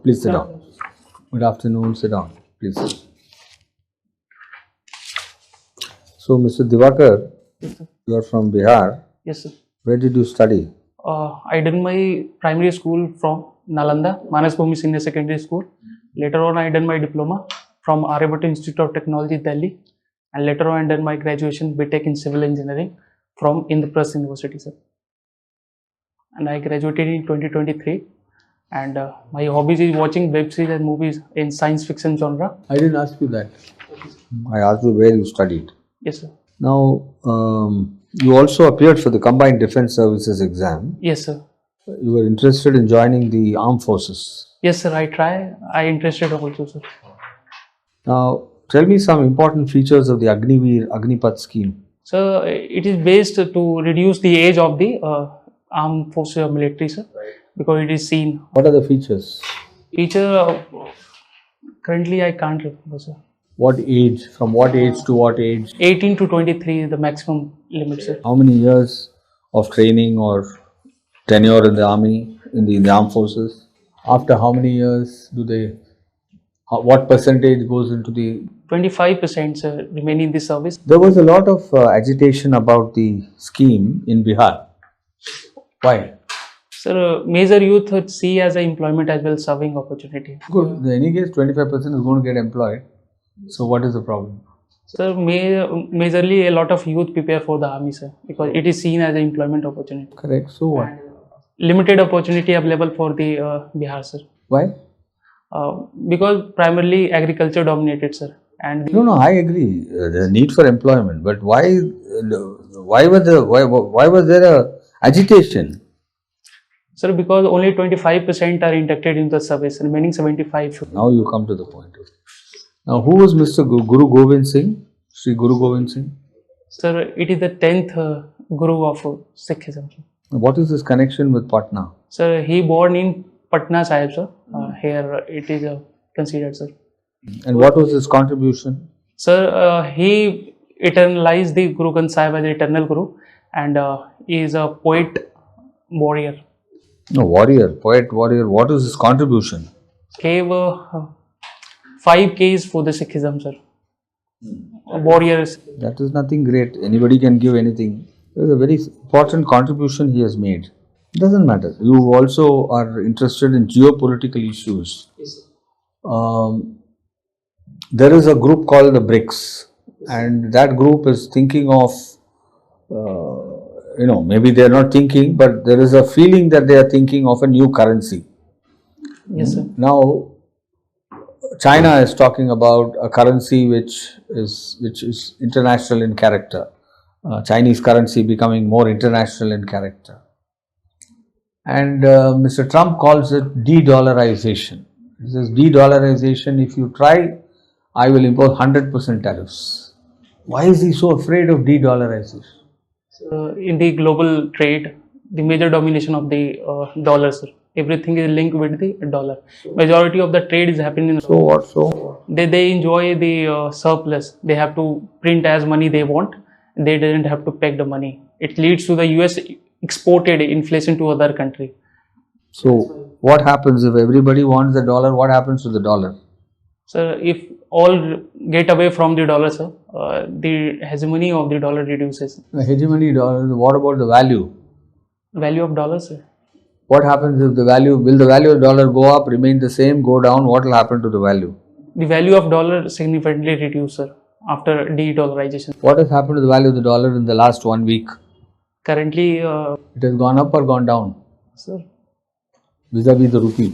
Please sit down. Good afternoon. Sit down, please. So, Mr. Diwakar, Yes, sir. you are from Bihar. Yes, sir. Where did you study? I did my primary school from Nalanda, Manas Bhumi Senior Secondary School. Later on, I did my diploma from Aryabhatta Institute of Technology, Delhi. And later on, I did my graduation BTech in Civil Engineering from Indraprastha University, sir. And I graduated in 2023. And my hobbies is watching web series and movies in science fiction genre. I didn't ask you that. I asked you where you studied. Yes, sir. Now, you also appeared for the Combined Defence Services exam. Yes, sir. You were interested in joining the armed forces. Yes, sir. I interested also, sir. Now, tell me some important features of the Agnipath scheme. So it is based to reduce the age of the armed forces of military, sir, because it is seen. What are the features? Feature currently I can't remember, sir. What age? From what age to what age? 18 to 23 is the maximum limit, sir. How many years of training or tenure in the army, in the armed forces? After how many years do they? What percentage goes into the? 25%, sir, remain in the service. There was a lot of agitation about the scheme in Bihar. Why? Sir, major youth would see as an employment as well serving opportunity. Good. In any case, 25% is going to get employed. So what is the problem? Sir, majorly a lot of youth prepare for the army, sir, because it is seen as an employment opportunity. Correct. So what? Limited opportunity available for the Bihar, sir. Why? Because primarily agriculture dominated, sir. And No, I agree. There's a need for employment, but why was there a agitation? sir, because only 25% are inducted into the service, remaining 75 should. Now you come to the point. Now, who was Mr. Guru Gobind Singh? Sri Guru Gobind Singh? Sir, it is the 10th Guru of Sikhism. What is his connection with Patna? Sir, he born in Patna Sahib, sir. Here it is considered, sir. And what was his contribution? Sir, he eternalized the Guru Granth Sahib as the eternal Guru, and he is a poet warrior. No, poet warrior. What was his contribution? Gave 5 Ks for the Sikhism, sir. Warriors. That is nothing great. Anybody can give anything. There is a very important contribution he has made. It doesn't matter. You also are interested in geopolitical issues. Yes, there is a group called the BRICS, and that group is thinking of, maybe they are not thinking, but there is a feeling that they are thinking of a new currency. Yes, sir. Now, China is talking about a currency which is international in character. Chinese currency becoming more international in character. And Mr. Trump calls it de-dollarization. He says de-dollarization, if you try, I will impose 100% tariffs. Why is he so afraid of de-dollarization? In the global trade, the major domination of the dollar, sir. Everything is linked with the dollar. Majority of the trade is happening in. So what? So they enjoy the surplus. They have to print as money they want. They didn't have to peg the money. It leads to the US exported inflation to other country. So what happens if everybody wants the dollar? What happens to the dollar? Sir, if all get away from the dollar, sir, the hegemony of the dollar reduces. The hegemony dollar. What about the value? Value of dollar, sir. What happens if the value, will the value of dollar go up, remain the same, go down? What will happen to the value? The value of dollar significantly reduces, sir, after de-dollarization. What has happened to the value of the dollar in the last 1 week? Currently, it has gone up or gone down? Sir, vis-a-vis the rupee.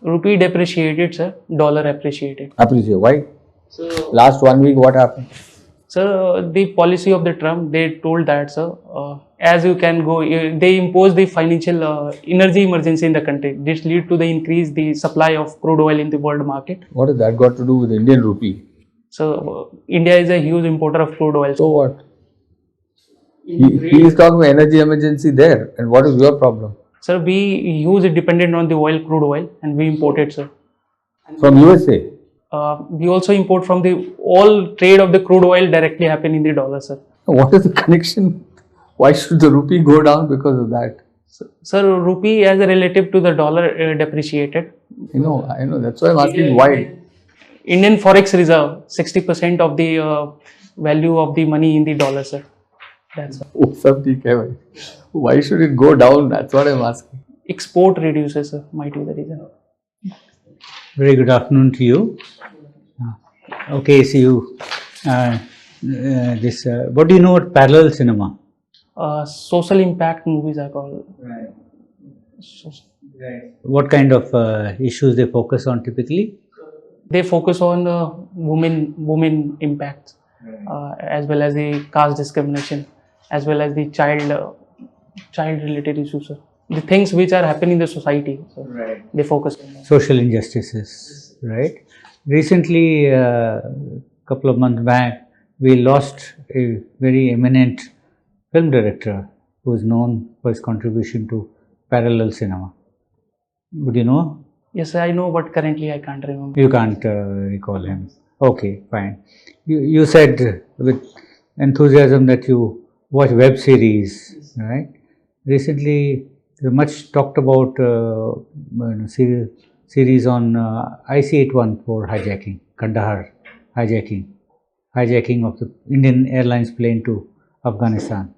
Rupee depreciated, sir. Dollar appreciated. Appreciate. Why? So, last 1 week, what happened? Sir, the policy of the Trump, they told that, sir, as you can go, they impose the financial energy emergency in the country. This lead to the increase the supply of crude oil in the world market. What has that got to do with the Indian rupee? So, India is a huge importer of crude oil. So what? He is talking about energy emergency there. And what is your problem? Sir, we use it dependent on the oil, crude oil, and we import it, sir. From USA? We also import from the all trade of the crude oil directly happen in the dollar, sir. What is the connection? Why should the rupee go down because of that? Sir, rupee as a relative to the dollar depreciated I know. That's why I'm asking why. Indian Forex Reserve, 60% of the value of the money in the dollar, sir. That's why. वो सब ठीक है भाई. Why should it go down? That's what I'm asking. Export reduces, sir, might be the reason. Very good afternoon to you. Okay, so you, what do you know about parallel cinema? Social impact movies are called. Right. So, What kind of issues they focus on typically? they focus on women impact, as well as the caste discrimination, as well as the child related issues, sir. The things which are happening in the society, so Right. they focus on that. Social injustices, right? Recently, couple of months back, we lost a very eminent film director who is known for his contribution to parallel cinema. Would you know? Yes, I know, but currently I can't remember. You can't recall him. Okay, fine. You said with enthusiasm that you watch web series, right? Recently, the much talked about series on IC-814 hijacking, Kandahar hijacking of the Indian Airlines plane to Afghanistan.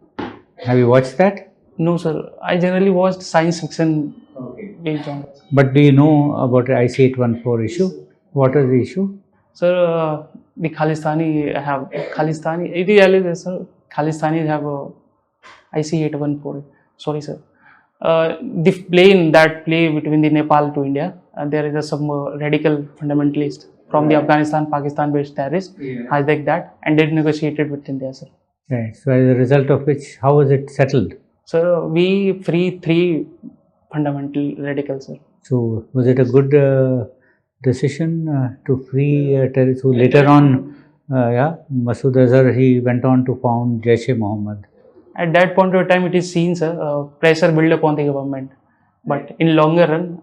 Have you watched that? No, sir. I generally watched science fiction based on. But do you know about the IC-814 issue? What is the issue? Sir, the Khalistani. It is, sir. Khalistanis have a IC-814. Sorry, sir. The plane that play between the Nepal to India, there is some radical fundamentalist from the Afghanistan, Pakistan-based terrorists hijacked that and did negotiated with India, sir. Right. So, as a result of which, how was it settled? So we free 3 fundamental radicals, sir. So, was it a good decision to free terrorists who later on, Masood Azhar, he went on to found Jaish-e-Mohammed? At that point of time, it is seen, sir, pressure built upon the government. But in longer run,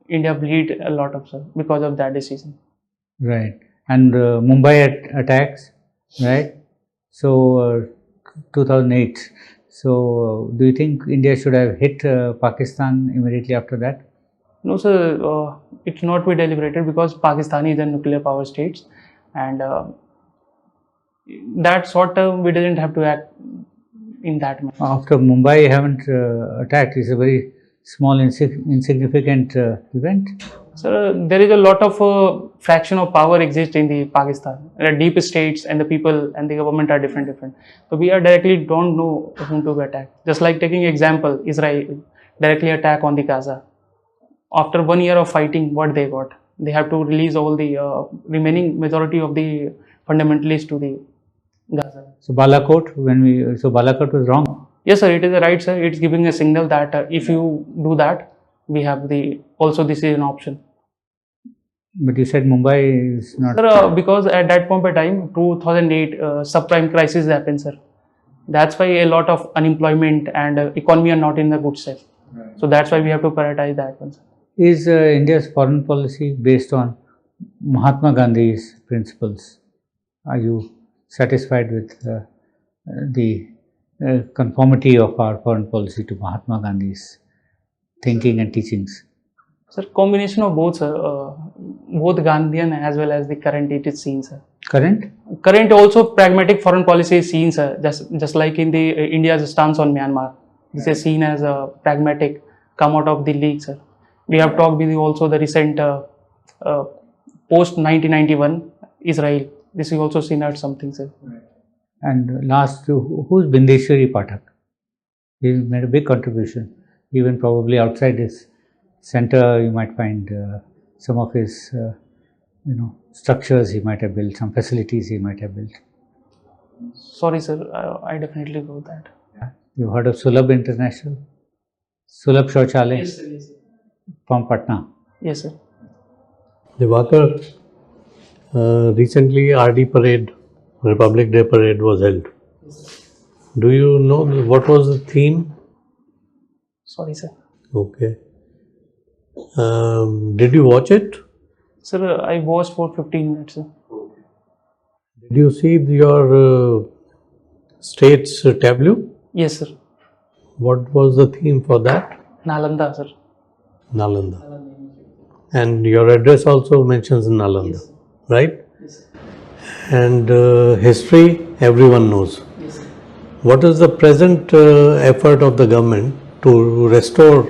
India bleed a lot of, sir, because of that decision. Right. And Mumbai attacks, right? So, 2008. So, do you think India should have hit Pakistan immediately after that? No, sir, it not be deliberated because Pakistan is a nuclear power state, and that sort of we didn't have to act in that manner. After Mumbai haven't attacked, it's a very small insignificant event. So there is a lot of fraction of power exists in the Pakistan. The deep states and the people and the government are different. So we are directly don't know whom to attack. Just like taking example, Israel directly attack on the Gaza. After 1 year of fighting, what they got? They have to release all the remaining majority of the fundamentalists to the Gaza. So Balakot, Balakot was wrong. Yes, sir, it is right, sir. It's giving a signal that if you do that, we have this is an option. But you said Mumbai is not. Sir, because at that point of time, 2008 subprime crisis happened, sir. That's why a lot of unemployment and economy are not in the good shape. Right. So that's why we have to prioritize that one, sir. Is India's foreign policy based on Mahatma Gandhi's principles? Are you satisfied with the conformity of our foreign policy to Mahatma Gandhi's thinking and teachings? Sir, combination of both, sir. Both Gandhian as well as the current it is seen, sir. Current also pragmatic foreign policy is seen, sir. Just like in the India's stance on Myanmar, this is seen as a pragmatic come out of the league, sir. We have talked with also the recent post 1991 Israel. This is also seen as something, sir. Right. And last, who's Bindeshwari Pathak? He made a big contribution. Even probably outside his center, you might find some of his, structures he might have built, some facilities he might have built. Sorry, sir. I definitely know that. Yeah. You've heard of Sulabh International? Sulabh Shauchalay? Yes, sir. Yes, sir. From Patna. Yes, sir. Diwakar, recently RD parade, Republic Day parade was held. Do you know what was the theme? Sorry, sir. Okay. Did you watch it? Sir, I watched for 15 minutes, sir. Did you see your state's tableau? Yes, sir. What was the theme for that? Nalanda, sir. Nalanda. And your address also mentions Nalanda, right? Yes. And history, everyone knows. Yes. What is the present effort of the government to restore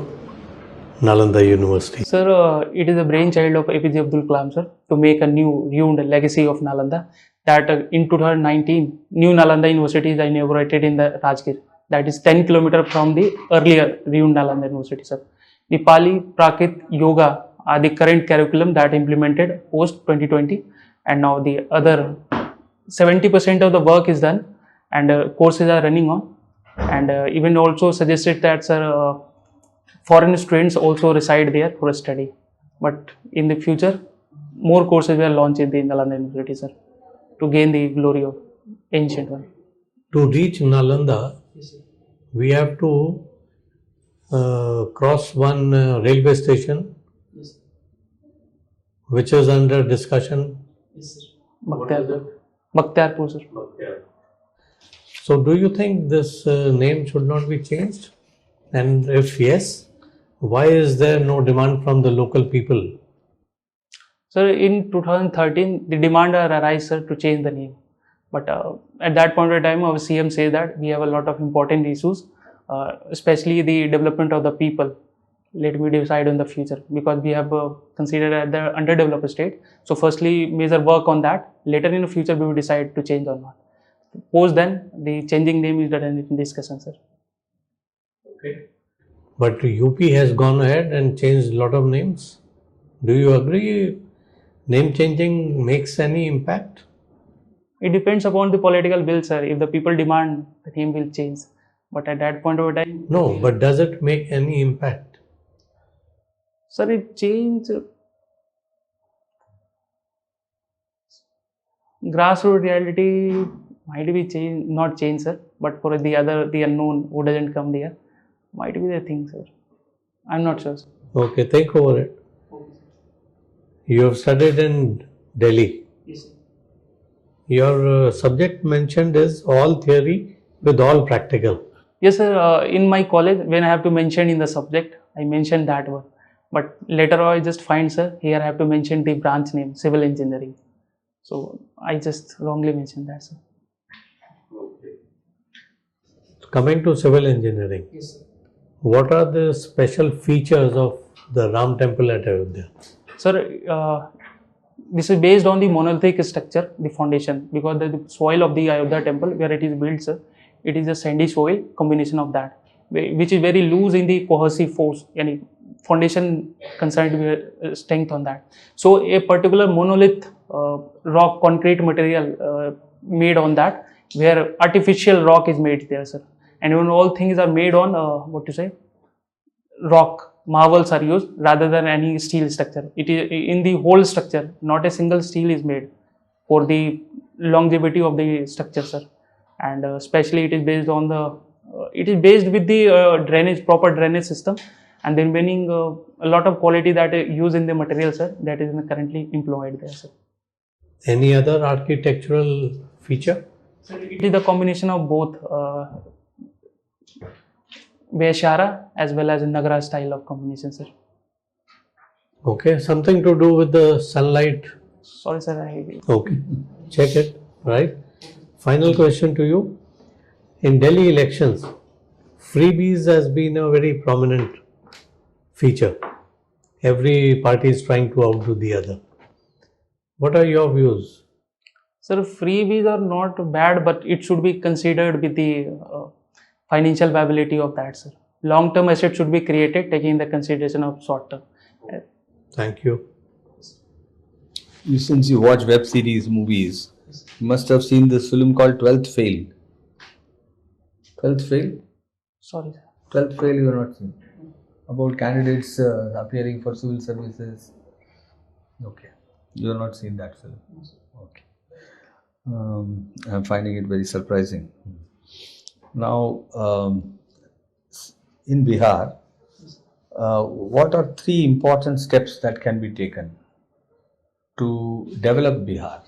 Nalanda University? Sir, it is a brainchild of APJ Abdul Kalam, sir, to make a new ruined legacy of Nalanda. That in 2019, new Nalanda University is inaugurated in the Rajgir. That is 10 kilometers from the earlier ruined Nalanda University, sir. The Pali, Prakrit, Yoga are the current curriculum that implemented post 2020, and now the other 70% of the work is done, and courses are running on. And even also suggested that, sir, foreign students also reside there for a study. But in the future, more courses were launched in the Nalanda University, sir, to gain the glory of ancient one. To reach Nalanda, we have to cross one railway station, Yes. which is under discussion. Yes, sir. Bakhtiarpur, sir. So, do you think this name should not be changed? And if yes, why is there no demand from the local people? Sir, in 2013, the demand arose, sir, to change the name. But at that point of time, our CM said that we have a lot of important issues, especially the development of the people. Let me decide on the future, because we have considered at the underdeveloped state. So firstly, major work on that. Later in the future, we will decide to change or not. Post then, the changing name is done in discussion, sir. Okay. But UP has gone ahead and changed a lot of names. Do you agree name changing makes any impact? It depends upon the political will, sir. If the people demand, the name will change. But at that point of time, No, but does it make any impact? sir, it change. Grassroots reality might be change, not change, sir. But for the other, the unknown who doesn't come there, might be the thing, sir. I'm not sure, sir. Okay, think over it. You have studied in Delhi. Yes, sir. Your subject mentioned is all theory with all practical. Yes, sir. In my college, when I have to mention in the subject, I mentioned that one. But later on, I just find, sir, here I have to mention the branch name, civil engineering. So I just wrongly mentioned that, sir. Coming to civil engineering, Yes, sir. what are the special features of the Ram temple at Ayodhya? Sir, this is based on the monolithic structure, the foundation, because the soil of the Ayodhya temple where it is built, sir, it is a sandy soil combination of that, which is very loose in the cohesive force, yani foundation concerned with strength on that. So a particular monolith rock concrete material made on that, where artificial rock is made there, sir, and when all things are made on what to say, rock marbles are used rather than any steel structure. It is in the whole structure, not a single steel is made for the longevity of the structure, sir. And especially it is based on the it is based with the drainage, proper drainage system, and the remaining a lot of quality that is used in the material, sir, that is currently employed there, sir. Any other architectural feature? So it is the combination of both Vaishara as well as Nagara style of combination, sir. Okay, something to do with the sunlight. Sorry, sir. Okay, check it, right? Final question to you. In Delhi elections, freebies has been a very prominent feature. Every party is trying to outdo the other. What are your views? Sir, freebies are not bad, but it should be considered with the financial viability of that, sir. Long-term asset should be created, taking the consideration of short-term. Thank you. Since you watch web series, movies, you must have seen this film called 12th Fail. 12th Fail? Sorry, sir. 12th Fail you have not seen. About candidates appearing for civil services. Okay. You have not seen that film. Okay. I'm finding it very surprising. Now, in Bihar, what are 3 important steps that can be taken to develop Bihar?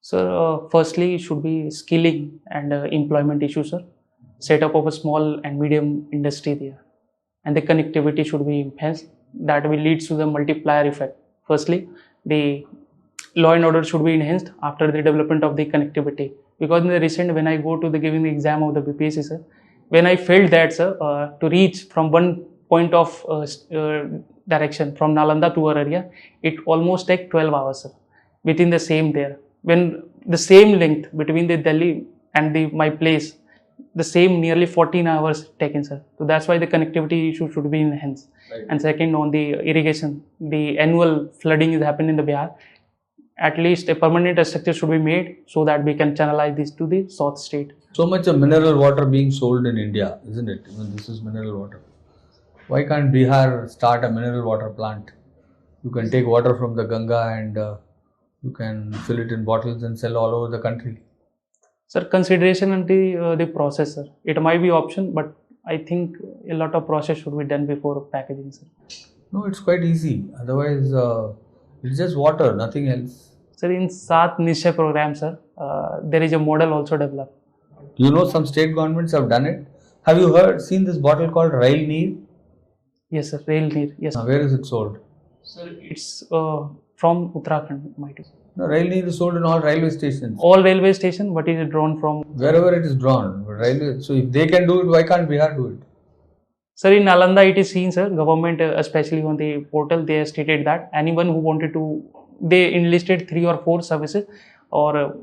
Sir, firstly, it should be skilling and employment issue, sir. Set up of a small and medium industry there. And the connectivity should be enhanced. that will lead to the multiplier effect. Firstly, the law and order should be enhanced after the development of the connectivity. Because in the recent, when I go to the giving the exam of the BPSC, sir, when I felt that, sir, to reach from one point of direction from Nalanda to our area, it almost take 12 hours, sir, within the same there. When the same length between the Delhi and my place, the same nearly 14 hours taken, sir. So that's why the connectivity issue should be enhanced. Right. And second, on the irrigation, the annual flooding is happening in the Bihar. At least a permanent structure should be made so that we can channelize this to the south state. So much of mineral water being sold in India, isn't it? Even this is mineral water. Why can't Bihar start a mineral water plant? You can take water from the Ganga and you can fill it in bottles and sell all over the country. Sir, consideration and the process, sir. It might be option, but I think a lot of process should be done before packaging, sir. No, it's quite easy. Otherwise, it's just water, nothing else. Sir, in Sat Nishay program, sir, there is a model also developed. You know, some state governments have done it. Have you seen this bottle called Rail Neer? Yes, sir, Rail Neer. Yes. Where is it sold? Sir, it's from Uttarakhand, might be. No, Rail Neer is sold in all railway stations. All railway station, but it is drawn from wherever it is drawn. Railway. So if they can do it, why can't Bihar do it? Sir, in Nalanda, it is seen, sir. Government, especially on the portal, they have stated that anyone who wanted to, they enlisted 3 or 4 services, or a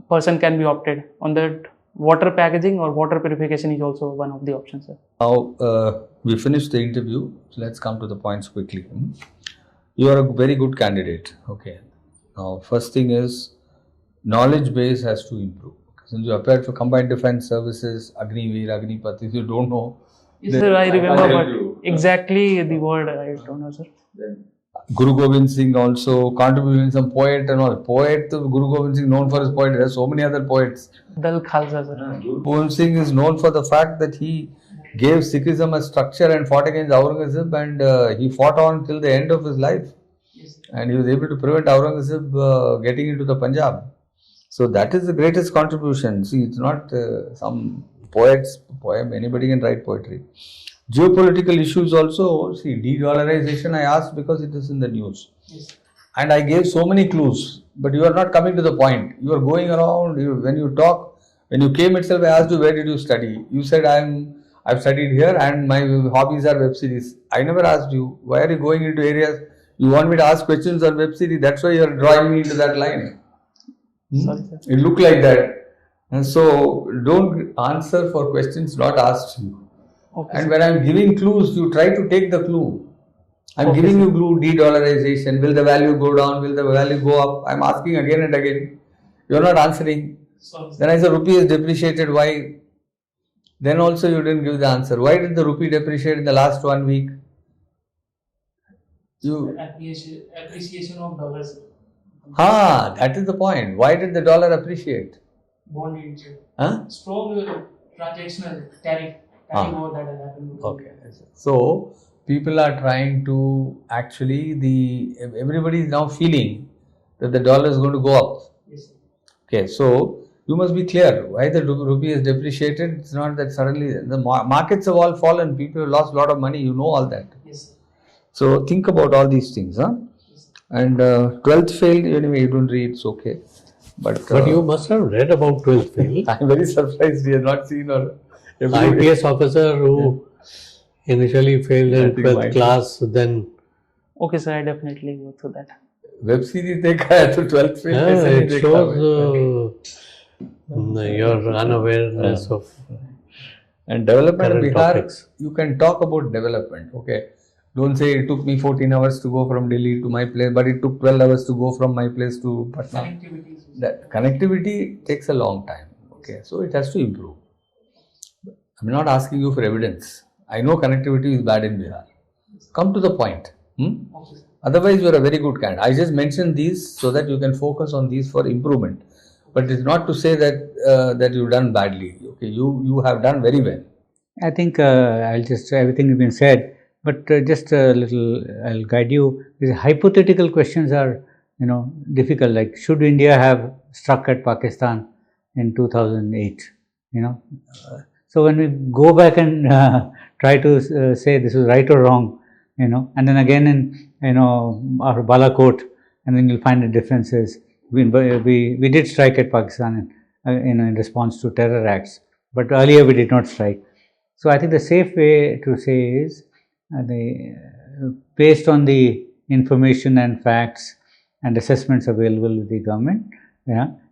person can be opted on that. Water packaging or water purification is also one of the options, sir. Now we finished the interview. So let's come to the points quickly. You are a very good candidate. Okay. Now, first thing is knowledge base has to improve. Since you applied for combined defense services, Agniveer, Agnipath, if you don't know. Yes, sir, I remember, but exactly the word I don't know, sir. Guru Gobind Singh also contributed some poet and all. Poet, Guru Gobind Singh known for his poetry. There are so many other poets. Dal Khalsa, sir. Guru Gobind Singh is known for the fact that he gave Sikhism a structure and fought against Aurangzeb, and he fought on till the end of his life. Yes. And he was able to prevent Aurangzeb getting into the Punjab. So that is the greatest contribution. See, it's not some poem, anybody can write poetry. Geopolitical issues also, see, de-dollarization I asked because it is in the news. Yes. And I gave so many clues, but you are not coming to the point. You are going around, when you talk, when you came itself, I asked you, where did you study? You said, I've studied here and my hobbies are web series. I never asked you, why are you going into areas, you want me to ask questions on web series, that's why you are drawing me into that line. Sorry, it looked like that. And so, don't answer for questions not asked you. Okay, and when I am giving clues, you try to take the clue. I am giving you clue, de-dollarization, will the value go down, will the value go up? I am asking again and again. You are not answering. Sorry. Then I said, rupee is depreciated, why? Then also you didn't give the answer. Why did the rupee depreciate in the last 1 week? Appreciation of dollars. That is the point. Why did the dollar appreciate? Bond yield. Strong transactional tariff. That has happened. Okay. So people are trying to actually, everybody is now feeling that the dollar is going to go up. Yes. Okay. So you must be clear why the rupee is depreciated. It's not that suddenly the markets have all fallen. People have lost a lot of money. You know all that. Yes. So think about all these things. Yes. And 12th fail, anyway, you don't read, it's okay. But you must have read about 12th fail. I'm very surprised you have not seen or IPS officer who initially failed in 12th class, then. Okay, sir, I definitely go through that. Web series dekha hai to 12th fail. It shows your unawareness of. And development in Bihar, topics. You can talk about development, okay. Don't say it took me 14 hours to go from Delhi to my place, but it took 12 hours to go from my place to Patna. That connectivity takes a long time, okay. So it has to improve. I'm not asking you for evidence. I know connectivity is bad in Bihar. Come to the point. Otherwise, you are a very good candidate. I just mentioned these so that you can focus on these for improvement. But it's not to say that that you've done badly. Okay, you have done very well. I think everything has been said, but just a little, I'll guide you. These hypothetical questions are, difficult. Like, should India have struck at Pakistan in 2008? So when we go back and try to say this is right or wrong, and then again in, our Balakot, and then you'll find the differences. We did strike at Pakistan in response to terror acts, but earlier we did not strike. So I think the safe way to say is based on the information and facts and assessments available with the government,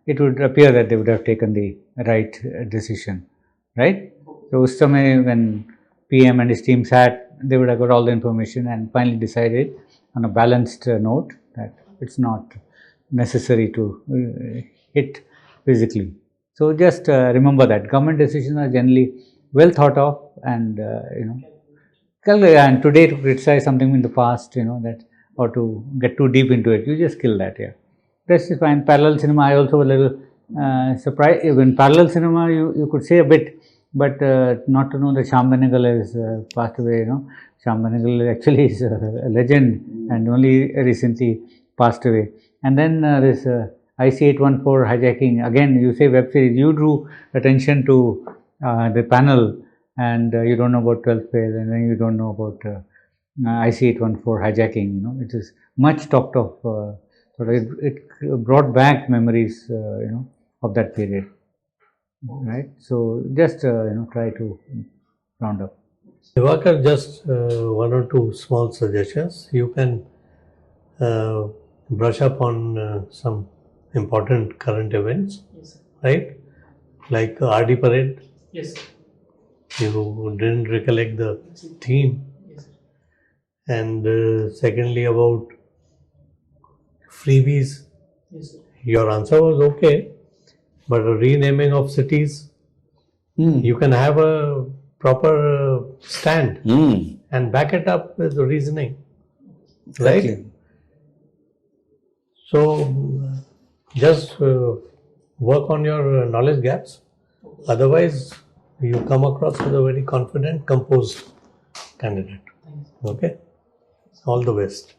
it would appear that they would have taken the right decision, right? So us time when PM and his team sat, they would have got all the information and finally decided on a balanced note that it's not necessary to hit physically. So just remember that government decisions are generally well thought of, and and today to criticize something in the past, that, or to get too deep into it, you just kill that. Rest is fine. Parallel cinema, I also a little surprised. Even parallel cinema, you could say a bit, but not to know that Shyam Benegal has passed away. Shyam Benegal actually is a legend and only recently passed away. And then this IC-814 hijacking. Again, you say web series. You drew attention to the panel, and you don't know about 12th fail, and then you don't know about IC-814 hijacking. It is much talked of. So it brought back memories, of that period, right? So just try to round up. Diwakar, just one or two small suggestions. You can brush up on some important current events, Yes, sir. right? Like RD parade. Yes, sir. You didn't recollect the theme. Yes, sir. And secondly, about freebies, Yes, sir. your answer was okay, but a renaming of cities, you can have a proper stand and back it up with reasoning, right? Exactly. So just work on your knowledge gaps. Otherwise, you come across as a very confident, composed candidate. Okay? All the best.